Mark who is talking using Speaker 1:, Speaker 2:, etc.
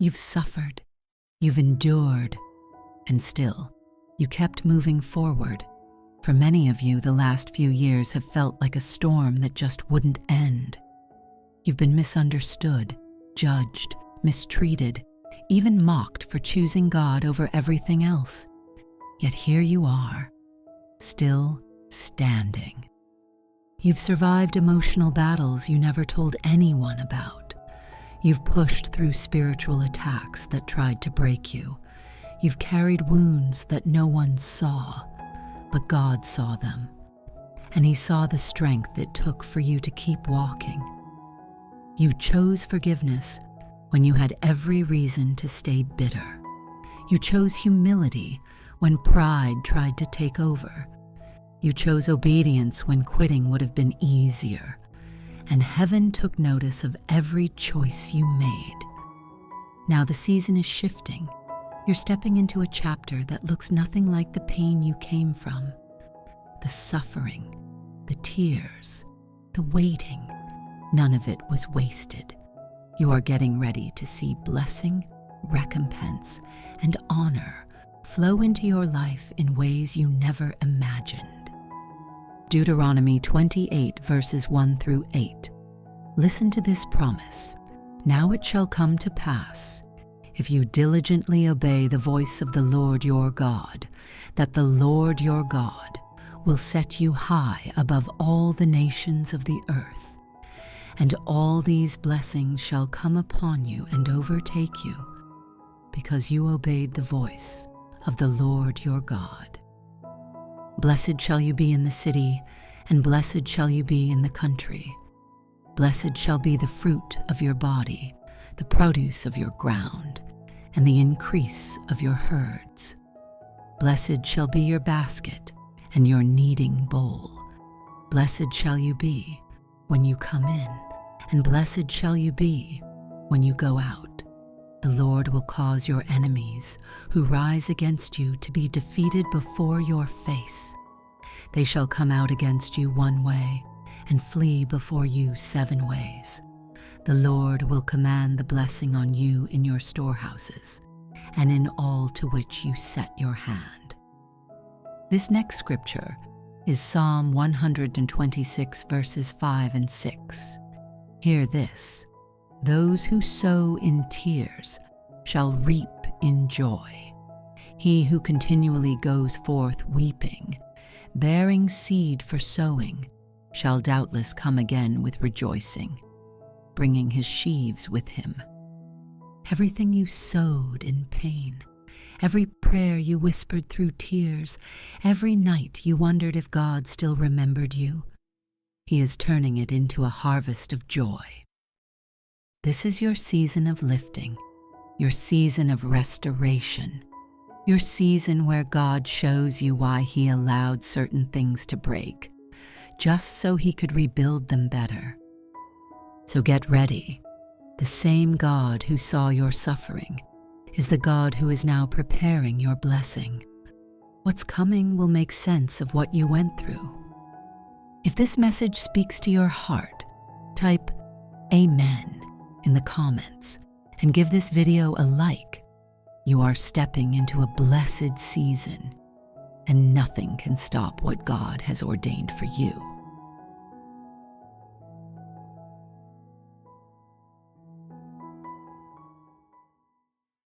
Speaker 1: You've suffered, you've endured, and still, you kept moving forward. For many of you, the last few years have felt like a storm that just wouldn't end. You've been misunderstood, judged, mistreated, even mocked for choosing God over everything else. Yet here you are, still standing. You've survived emotional battles you never told anyone about. You've pushed through spiritual attacks that tried to break you. You've carried wounds that no one saw, but God saw them. And He saw the strength it took for you to keep walking. You chose forgiveness when you had every reason to stay bitter. You chose humility when pride tried to take over. You chose obedience when quitting would have been easier. And heaven took notice of every choice you made. Now the season is shifting. You're stepping into a chapter that looks nothing like the pain you came from. The suffering, the tears, the waiting, none of it was wasted. You are getting ready to see blessing, recompense, and honor flow into your life in ways you never imagined. Deuteronomy 28 verses 1 through 8. Listen to this promise. Now it shall come to pass, if you diligently obey the voice of the Lord your God, that the Lord your God will set you high above all the nations of the earth. And all these blessings shall come upon you and overtake you, because you obeyed the voice of the Lord your God. Blessed shall you be in the city, and blessed shall you be in the country. Blessed shall be the fruit of your body, the produce of your ground, and the increase of your herds. Blessed shall be your basket and your kneading bowl. Blessed shall you be when you come in, and blessed shall you be when you go out. The Lord will cause your enemies who rise against you to be defeated before your face. They shall come out against you one way and flee before you 7 ways. The Lord will command the blessing on you in your storehouses and in all to which you set your hand. This next scripture is Psalm 126 verses 5 and 6. Hear this. Those who sow in tears shall reap in joy. He who continually goes forth weeping, bearing seed for sowing, shall doubtless come again with rejoicing, bringing his sheaves with him. Everything you sowed in pain, every prayer you whispered through tears, every night you wondered if God still remembered you, He is turning it into a harvest of joy. This is your season of lifting, your season of restoration, your season where God shows you why He allowed certain things to break, just so He could rebuild them better. So get ready. The same God who saw your suffering is the God who is now preparing your blessing. What's coming will make sense of what you went through. If this message speaks to your heart, type Amen in the comments and give this video a like. You are stepping into a blessed season, and nothing can stop what God has ordained for you.